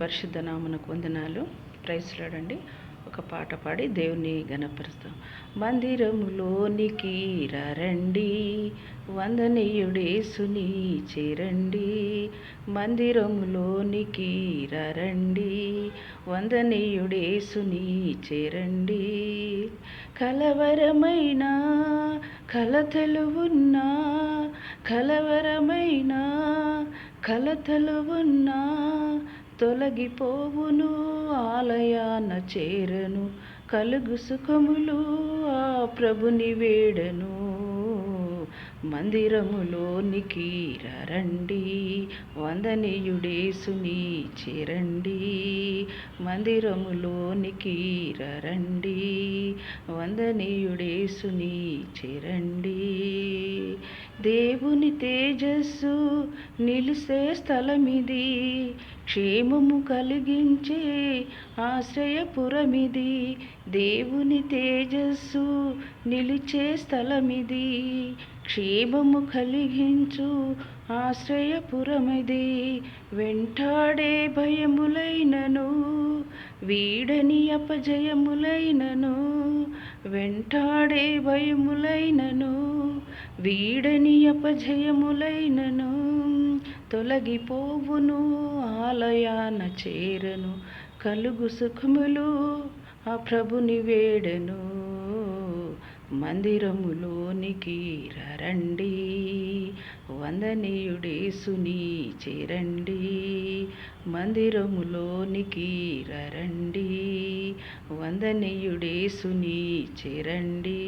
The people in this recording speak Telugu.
పరిశుద్ధ నామమునకు వందనాలు. Praise Lord. ఒక పాట పాడి దేవుని గణపరుస్తాం. మందిరములోనికి రండి, వందనీయుడేసుని చేరండి. మందిరములోనికి రండి, వందనీయుడేసుని చేరండి. కలవరమైన కలతలు ఉన్నా, కలవరమైన కలతలు ఉన్నా తొలగిపోవును, ఆలయాన చేరను. కలుగు సుఖములు ఆ ప్రభుని వేడను. మందిరములోనికి రండి, వందనీయుడేసుని చేరండి. మందిరములోనికి రండి, వందనీయుడేసుని చేరండి. దేవుని తేజస్సు నిలిసే స్థలమిది, క్షేమము కలిగించే ఆశ్రయపురమిది. దేవుని తేజస్సు నిలిచే స్థలమిది, క్షేమము కలిగించు ఆశ్రయపురమిది. వెంటాడే భయములైనను, వీడని అపజయములైనను, వెంటాడే భయములైనను, వీడని అపజయములైనను తొలగిపోవును, ఆలయాన చేరను. కలుగు సుఖములు ఆ ప్రభుని వేడను. మందిరములోనికి రండి, వందనీయుడేసుని చేరండి. మందిరములోనికి రండి, వందనీయుడేసుని చేరండి.